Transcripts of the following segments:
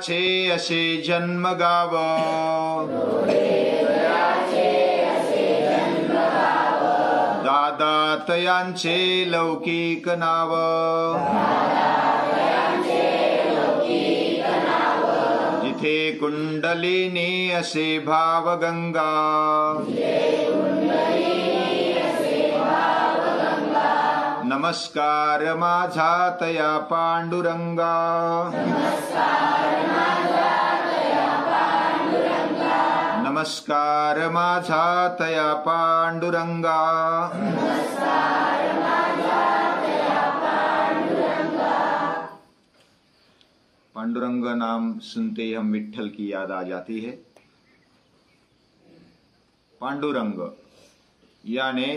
दयाचे असे जन्म गाव, दादा तयांचे लौकिक नाव, जिथे कुंडलिनी असे भावगंगा, नमस्कार माझा तया पांडुरंगा, नमस्कार माझा तया पांडुरंगा। पांडुरंग नाम सुनते ही हम विट्ठल की याद आ जाती है। पांडुरंग यानी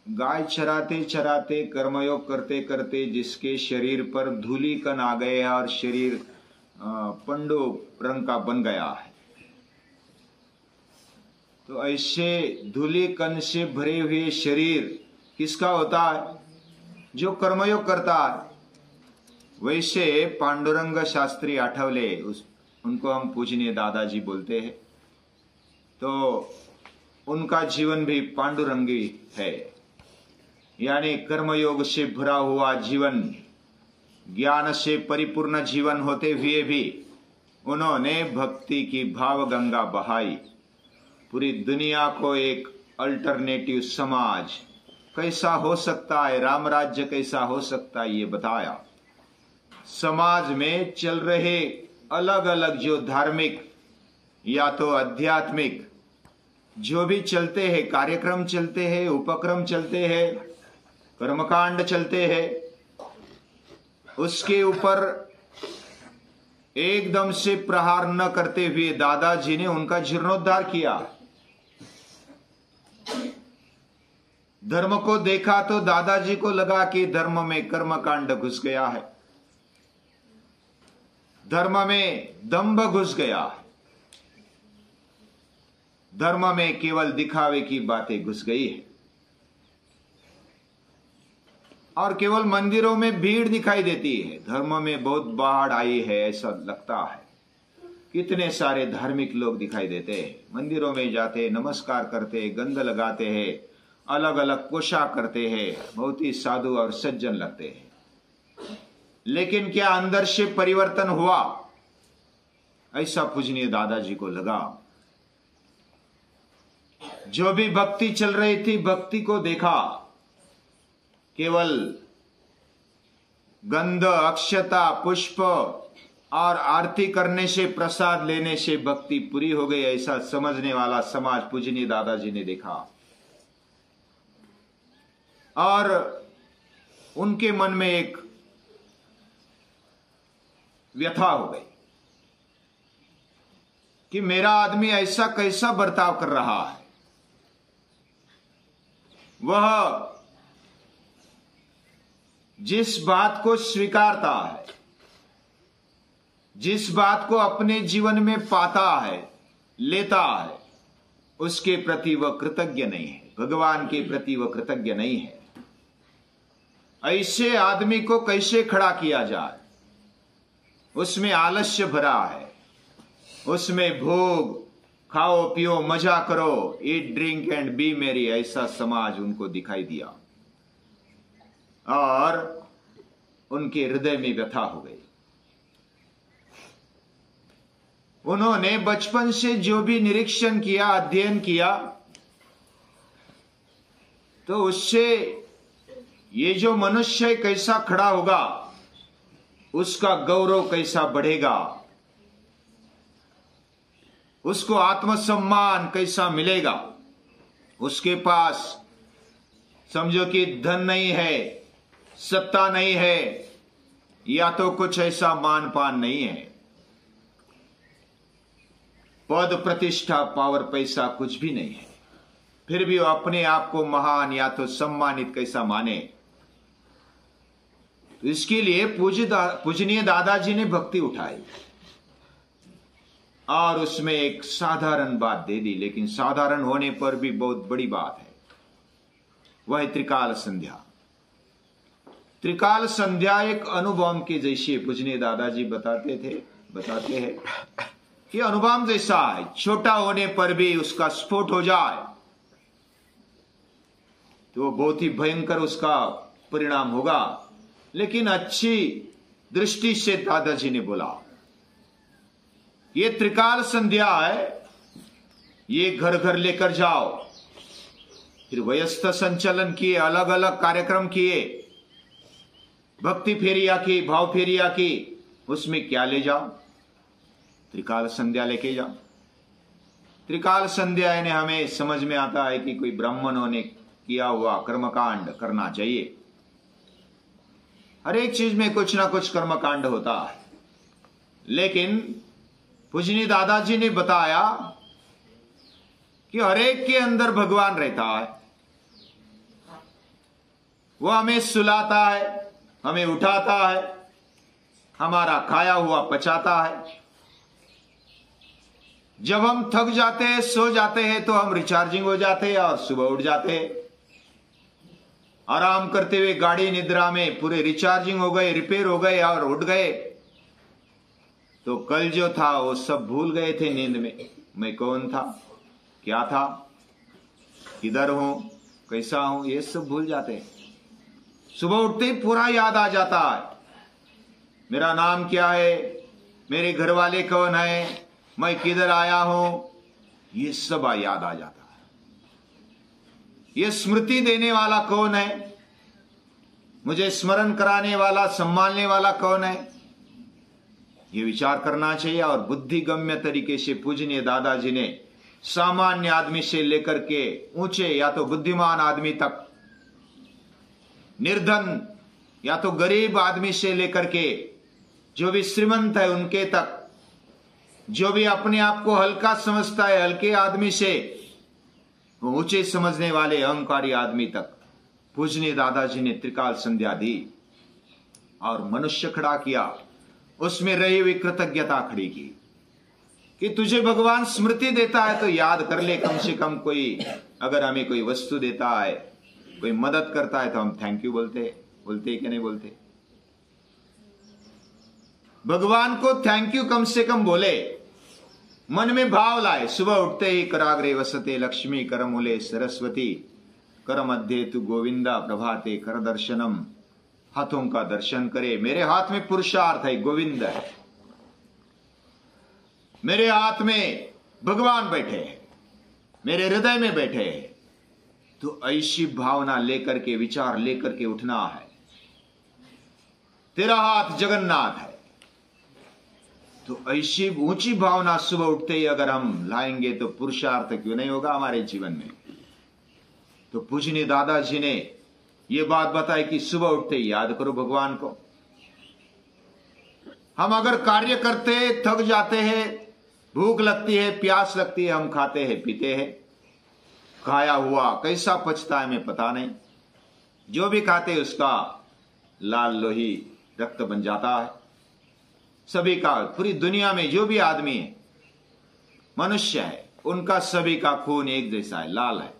गाय चराते चराते कर्मयोग करते करते जिसके शरीर पर धूलिकण आ गए और शरीर पंडु रंग का बन गया है, तो ऐसे धूलिकण से भरे हुए शरीर किसका होता है? जो कर्मयोग करता है। वैसे पांडुरंग शास्त्री आठवले, उनको हम पूजनीय दादाजी बोलते हैं, तो उनका जीवन भी पांडुरंगी है, यानी कर्मयोग से भरा हुआ जीवन, ज्ञान से परिपूर्ण जीवन होते हुए भी उन्होंने भक्ति की भाव गंगा बहाई। पूरी दुनिया को एक अल्टरनेटिव समाज कैसा हो सकता है, राम राज्य कैसा हो सकता है, ये बताया। समाज में चल रहे अलग अलग जो धार्मिक या तो आध्यात्मिक जो भी चलते हैं, कार्यक्रम चलते हैं, उपक्रम चलते हैं, कर्मकांड चलते हैं, उसके ऊपर एकदम से प्रहार न करते हुए दादाजी ने उनका जीर्णोद्धार किया। धर्म को देखा तो दादाजी को लगा कि धर्म में कर्मकांड घुस गया है, धर्म में दंभ घुस गया, धर्म में केवल दिखावे की बातें घुस गई है, और केवल मंदिरों में भीड़ दिखाई देती है। धर्म में बहुत बाढ़ आई है ऐसा लगता है। कितने सारे धार्मिक लोग दिखाई देते हैं, मंदिरों में जाते, नमस्कार करते, गंध लगाते हैं, अलग अलग पोशाक करते हैं, बहुत ही साधु और सज्जन लगते हैं। लेकिन क्या अंदर से परिवर्तन हुआ? ऐसा पूजनीय दादाजी को लगा। जो भी भक्ति चल रही थी, भक्ति को देखा, केवल गंध, अक्षता, पुष्प और आरती करने से, प्रसाद लेने से भक्ति पूरी हो गई, ऐसा समझने वाला समाज पूजनीय दादाजी ने देखा। और उनके मन में एक व्यथा हो गई कि मेरा आदमी ऐसा कैसा बर्ताव कर रहा है। वह जिस बात को स्वीकारता है, जिस बात को अपने जीवन में पाता है, लेता है, उसके प्रति वह कृतज्ञ नहीं है, भगवान के प्रति वह कृतज्ञ नहीं है। ऐसे आदमी को कैसे खड़ा किया जाए? उसमें आलस्य भरा है, उसमें भोग, खाओ पियो मजा करो, ईट ड्रिंक एंड बी मेरी, ऐसा समाज उनको दिखाई दिया और उनके हृदय में व्यथा हो गई। उन्होंने बचपन से जो भी निरीक्षण किया, अध्ययन किया, तो उससे ये जो मनुष्य कैसा खड़ा होगा, उसका गौरव कैसा बढ़ेगा, उसको आत्मसम्मान कैसा मिलेगा। उसके पास समझो कि धन नहीं है, सत्ता नहीं है, या तो कुछ ऐसा मान पान नहीं है, पद प्रतिष्ठा पावर पैसा कुछ भी नहीं है, फिर भी वो अपने आप को महान या तो सम्मानित कैसा माने। तो इसके लिए पूजनीय दादाजी ने भक्ति उठाई और उसमें एक साधारण बात दे दी, लेकिन साधारण होने पर भी बहुत बड़ी बात है। वह त्रिकाल संध्या। त्रिकाल संध्या एक अनुभव के जैसे पूजनीय दादाजी बताते थे, बताते हैं कि अणुबम जैसा है, छोटा होने पर भी उसका स्फोट हो जाए तो वो बहुत ही भयंकर उसका परिणाम होगा। लेकिन अच्छी दृष्टि से दादाजी ने बोला ये त्रिकाल संध्या है, ये घर घर लेकर जाओ। फिर वयस्क संचलन किए, अलग अलग कार्यक्रम किए, भक्ति फेरिया की, भाव फेरिया की, उसमें क्या ले जाओ? त्रिकाल संध्या लेके जाओ। त्रिकाल संध्या ने हमें समझ में आता है कि कोई ब्राह्मणों ने किया हुआ कर्मकांड करना चाहिए। हर एक चीज में कुछ ना कुछ कर्मकांड होता है, लेकिन पूजनीय दादाजी ने बताया कि हर एक के अंदर भगवान रहता है। वो हमें सुलाता है, हमें उठाता है, हमारा खाया हुआ पचाता है। जब हम थक जाते हैं, सो जाते हैं, तो हम रिचार्जिंग हो जाते हैं और सुबह उठ जाते हैं। आराम करते हुए गाड़ी निद्रा में पूरे रिचार्जिंग हो गए, रिपेयर हो गए और उठ गए तो कल जो था वो सब भूल गए थे नींद में। मैं कौन था, क्या था, किधर हूं, कैसा हूं, ये सब भूल जाते हैं। सुबह उठते ही पूरा याद आ जाता है, मेरा नाम क्या है, मेरे घर वाले कौन है, मैं किधर आया हूं, ये सब याद आ जाता है। ये स्मृति देने वाला कौन है, मुझे स्मरण कराने वाला, संभालने वाला कौन है, ये विचार करना चाहिए। और बुद्धिगम्य तरीके से पूजनीय दादाजी ने सामान्य आदमी से लेकर के ऊंचे या तो बुद्धिमान आदमी तक, निर्धन या तो गरीब आदमी से लेकर के जो भी श्रीमंत है उनके तक, जो भी अपने आप को हल्का समझता है हल्के आदमी से ऊंचे समझने वाले अहंकारी आदमी तक, पूजनीय दादाजी ने त्रिकाल संध्या दी और मनुष्य खड़ा किया, उसमें रही हुई कृतज्ञता खड़ी की कि तुझे भगवान स्मृति देता है तो याद कर ले। कम से कम कोई अगर हमें कोई वस्तु देता है, कोई मदद करता है तो हम थैंक यू बोलते कि नहीं बोलते? भगवान को थैंक यू कम से कम बोले, मन में भाव लाए। सुबह उठते ही कराग्रे वसते लक्ष्मी, करमूले सरस्वती, कर मध्य तु गोविंदा, प्रभाते कर दर्शनम, हाथों का दर्शन करे। मेरे हाथ में पुरुषार्थ है, गोविंद है, मेरे हाथ में भगवान बैठे हैं, मेरे हृदय में बैठे हैं। तो ऐसी भावना लेकर के, विचार लेकर के उठना है। तेरा हाथ जगन्नाथ है, तो ऐसी ऊंची भावना सुबह उठते ही अगर हम लाएंगे तो पुरुषार्थ क्यों नहीं होगा हमारे जीवन में। तो पूजनीय दादाजी ने ये बात बताई कि सुबह उठते ही याद करो भगवान को। हम अगर कार्य करते थक जाते हैं, भूख लगती है, प्यास लगती है, हम खाते हैं, पीते हैं, खाया हुआ कैसा पचता है हमें पता नहीं, जो भी खाते उसका लाल लोही रक्त बन जाता है। सभी का, पूरी दुनिया में जो भी आदमी है, मनुष्य है, उनका सभी का खून एक जैसा है, लाल है।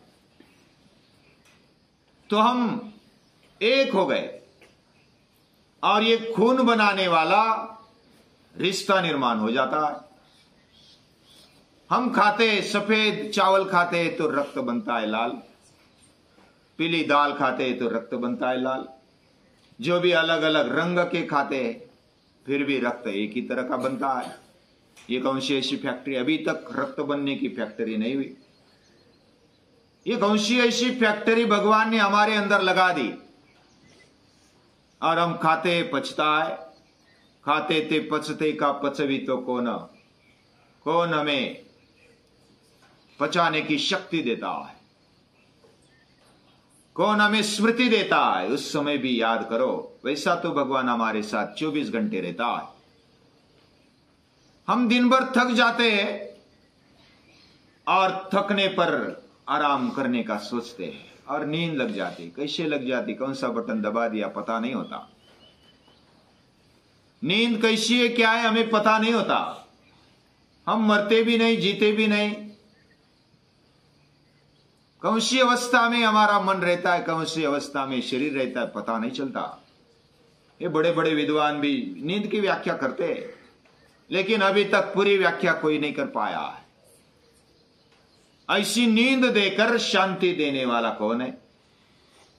तो हम एक हो गए और ये खून बनाने वाला रिश्ता निर्माण हो जाता है। हम खाते, सफेद चावल खाते तो रक्त बनता है लाल, पीली दाल खाते तो रक्त बनता है लाल। जो भी अलग अलग रंग के खाते हैं फिर भी रक्त एक ही तरह का बनता है। ये कौन सी ऐसी फैक्ट्री, अभी तक रक्त बनने की फैक्ट्री नहीं हुई। ये कौन सी ऐसी फैक्ट्री भगवान ने हमारे अंदर लगा दी और हम खाते पचता है। खाते ते पचते का पचवी तो कौन हमें पचाने की शक्ति देता है, कौन हमें स्मृति देता है, उस समय भी याद करो। वैसा तो भगवान हमारे साथ 24 घंटे रहता है। हम दिन भर थक जाते हैं और थकने पर आराम करने का सोचते हैं और नींद लग जाती। कैसे लग जाती, कौन सा बटन दबा दिया पता नहीं होता। नींद कैसी है, क्या है, हमें पता नहीं होता। हम मरते भी नहीं, जीते भी नहीं। कौन सी अवस्था में हमारा मन रहता है, कौन सी अवस्था में शरीर रहता है, पता नहीं चलता। ये बड़े बड़े विद्वान भी नींद की व्याख्या करते हैं, लेकिन अभी तक पूरी व्याख्या कोई नहीं कर पाया है। ऐसी नींद देकर शांति देने वाला कौन है?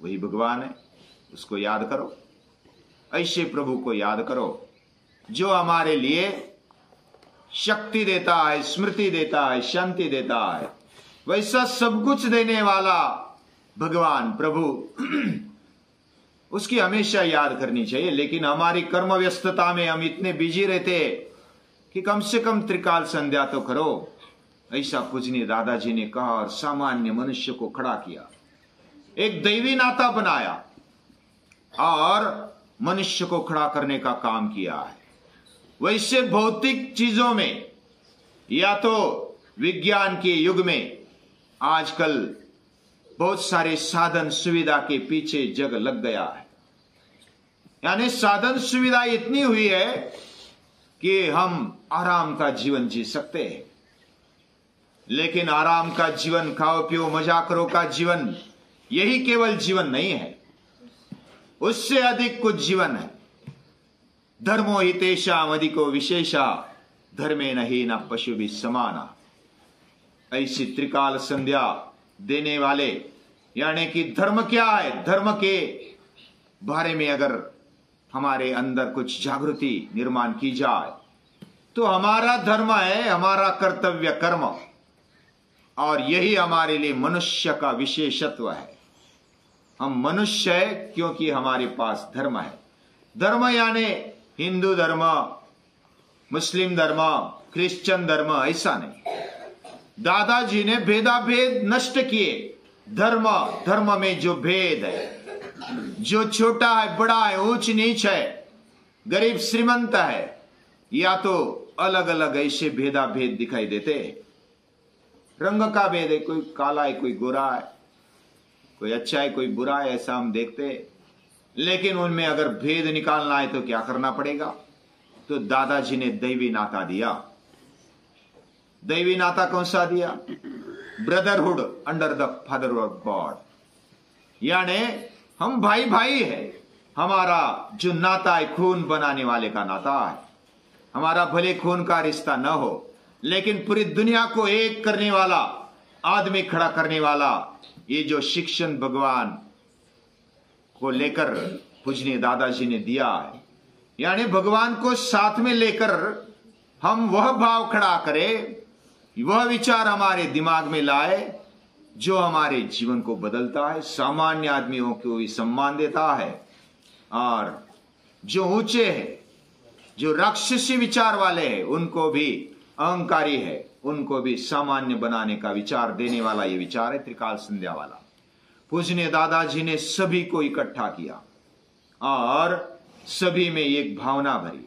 वही भगवान है। उसको याद करो, ऐसे प्रभु को याद करो जो हमारे लिए शक्ति देता है, स्मृति देता है, शांति देता है। वैसा सब कुछ देने वाला भगवान प्रभु, उसकी हमेशा याद करनी चाहिए। लेकिन हमारी कर्म व्यस्तता में हम इतने बिजी रहते कि कम से कम त्रिकाल संध्या तो करो। ऐसा पूजनीय दादाजी ने कहा और सामान्य मनुष्य को खड़ा किया, एक दैवी नाता बनाया और मनुष्य को खड़ा करने का काम किया है। वैसे भौतिक चीजों में या तो विज्ञान के युग में आजकल बहुत सारे साधन सुविधा के पीछे जग लग गया है। यानी साधन सुविधा इतनी हुई है कि हम आराम का जीवन जी सकते हैं। लेकिन आराम का जीवन, खाओ पियो मजा करो का जीवन, यही केवल जीवन नहीं है, उससे अधिक कुछ जीवन है। धर्मो हितेषाम अधिको विशेषा, धर्मे नहीं न पशु भी समाना। ऐसी त्रिकाल संध्या देने वाले, यानी कि धर्म क्या है, धर्म के बारे में अगर हमारे अंदर कुछ जागृति निर्माण की जाए तो हमारा धर्म है, हमारा कर्तव्य कर्म, और यही हमारे लिए मनुष्य का विशेषत्व है। हम मनुष्य है क्योंकि हमारे पास धर्म है। धर्म यानी हिंदू धर्म, मुस्लिम धर्म, क्रिश्चियन धर्म, ऐसा नहीं। दादाजी ने भेदाभेद नष्ट किए। धर्म, धर्म में जो भेद है, जो छोटा है बड़ा है, ऊंच नीच है, गरीब श्रीमंत है, या तो अलग अलग ऐसे भेदाभेद दिखाई देते। रंग का भेद है, कोई काला है, कोई गोरा है, कोई अच्छा है, कोई बुरा है, ऐसा हम देखते हैं। लेकिन उनमें अगर भेद निकालना है तो क्या करना पड़ेगा? तो दादाजी ने दैवी नाता दिया। दैवी नाता कौन सा दिया? Brotherhood under the father of God, यानी हम भाई भाई है। हमारा जो नाता है खून बनाने वाले का नाता है। हमारा भले खून का रिश्ता न हो, लेकिन पूरी दुनिया को एक करने वाला, आदमी खड़ा करने वाला, ये जो शिक्षण भगवान को लेकर पूजनीय दादाजी ने दिया है, यानी भगवान को साथ में लेकर हम वह भाव खड़ा करें, वह विचार हमारे दिमाग में लाए जो हमारे जीवन को बदलता है, सामान्य आदमियों को भी सम्मान देता है, और जो ऊंचे हैं, जो राक्षसी विचार वाले हैं, उनको भी, अहंकारी है, उनको भी सामान्य बनाने का विचार देने वाला ये विचार है त्रिकाल संध्या वाला। पूजनीय दादाजी ने सभी को इकट्ठा किया और सभी में एक भावना भरी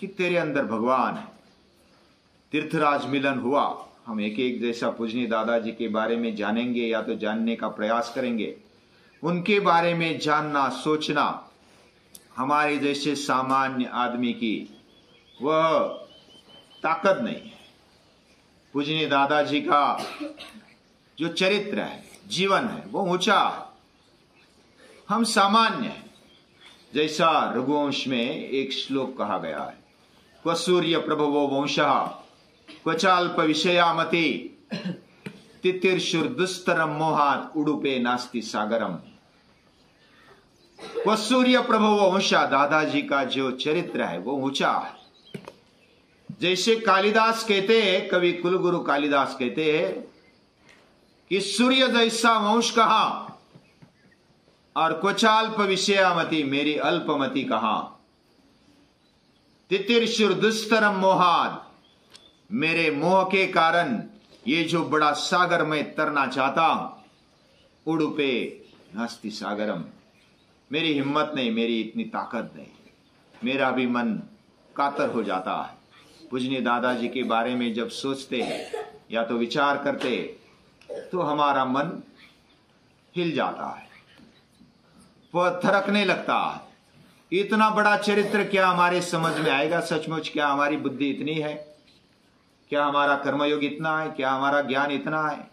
कि तेरे अंदर भगवान है। तीर्थराज मिलन हुआ। हम एक एक जैसा पूजनीय दादाजी के बारे में जानेंगे या तो जानने का प्रयास करेंगे। उनके बारे में जानना, सोचना हमारे जैसे सामान्य आदमी की वह ताकत नहीं है। पूजनीय दादाजी का जो चरित्र है, जीवन है, वो ऊंचा है, हम सामान्य हैं। जैसा रघुवंश में एक श्लोक कहा गया है, क्व सूर्य प्रभवो वंशः क्वचाल्प विषयामति तितिर्षुर्दुस्तरम मोहात उडुपे नास्ति सागरम। क्व सूर्य प्रभवो वंशः, दादाजी का जो चरित्र है वो ऊंचा है। जैसे कालिदास कहते हैं, कवि कुलगुरु कालिदास कहते हैं कि सूर्य जैसा वंश कहां और क्वचाल्प विषयामति, मेरी अल्पमति कहां। तितिर्षुर दुस्तरम मोहाद, मेरे मोह के कारण ये जो बड़ा सागर में तरना चाहता हूं, उडुपे नास्ति सागरम, मेरी हिम्मत नहीं, मेरी इतनी ताकत नहीं, मेरा भी मन कातर हो जाता है। पूजनीय दादाजी के बारे में जब सोचते हैं या तो विचार करते तो हमारा मन हिल जाता है, वह थरकने लगता है। इतना बड़ा चरित्र क्या हमारे समझ में आएगा? सचमुच क्या हमारी बुद्धि इतनी है? क्या हमारा कर्मयोग इतना है? क्या हमारा ज्ञान इतना है?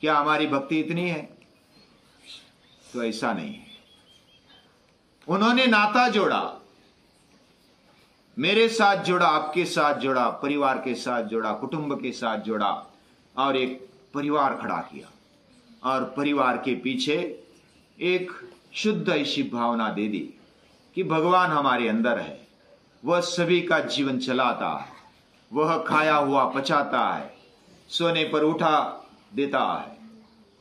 क्या हमारी भक्ति इतनी है? तो ऐसा नहीं है। उन्होंने नाता जोड़ा। मेरे साथ जुड़ा, आपके साथ जुड़ा, परिवार के साथ जुड़ा, कुटुंब के साथ जुड़ा और एक परिवार खड़ा किया और परिवार के पीछे एक शुद्ध ऐसी भावना दे दी कि भगवान हमारे अंदर है, वह सभी का जीवन चलाता है, वह खाया हुआ पचाता है, सोने पर उठा देता है,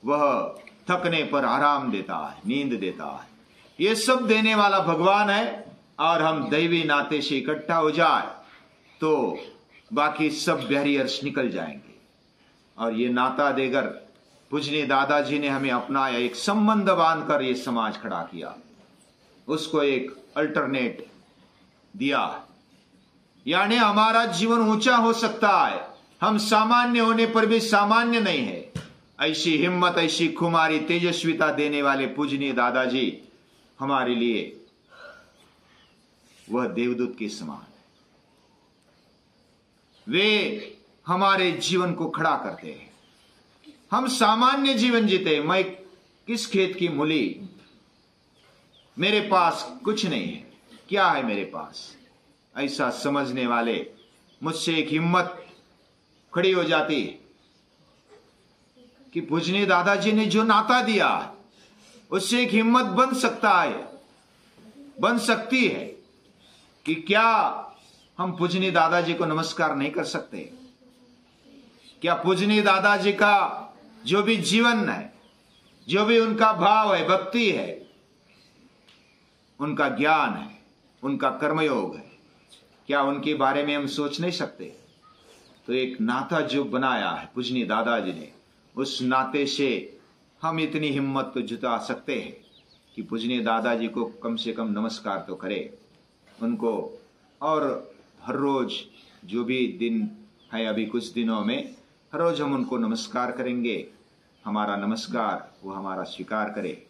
वह थकने पर आराम देता है, नींद देता है, ये सब देने वाला भगवान है। और हम दैवी नाते से इकट्ठा हो जाए तो बाकी सब बैरियर्स निकल जाएंगे। और ये नाता देकर पूजनीय दादाजी ने हमें अपनाया, एक संबंध बांधकर ये समाज खड़ा किया, उसको एक अल्टरनेट दिया। यानी हमारा जीवन ऊंचा हो सकता है, हम सामान्य होने पर भी सामान्य नहीं है। ऐसी हिम्मत, ऐसी खुमारी, तेजस्विता देने वाले पूजनीय दादाजी हमारे लिए वह देवदूत के समान है। वे हमारे जीवन को खड़ा करते हैं। हम सामान्य जीवन जीते, मैं किस खेत की मूली, मेरे पास कुछ नहीं है, क्या है मेरे पास, ऐसा समझने वाले मुझसे एक हिम्मत खड़ी हो जाती है कि पूजनीय दादाजी ने जो नाता दिया उससे एक हिम्मत बन सकता है, बन सकती है कि क्या हम पूजनीय दादाजी को नमस्कार नहीं कर सकते? क्या पूजनीय दादाजी का जो भी जीवन है, जो भी उनका भाव है, भक्ति है, उनका ज्ञान है, उनका कर्मयोग है, क्या उनके बारे में हम सोच नहीं सकते? तो एक नाता जो बनाया है पूजनीय दादाजी ने, उस नाते से हम इतनी हिम्मत को जुटा सकते हैं कि पूजनीय दादाजी को कम से कम नमस्कार तो करें उनको। और हर रोज जो भी दिन है, अभी कुछ दिनों में हर रोज हम उनको नमस्कार करेंगे। हमारा नमस्कार वो हमारा स्वीकार करे।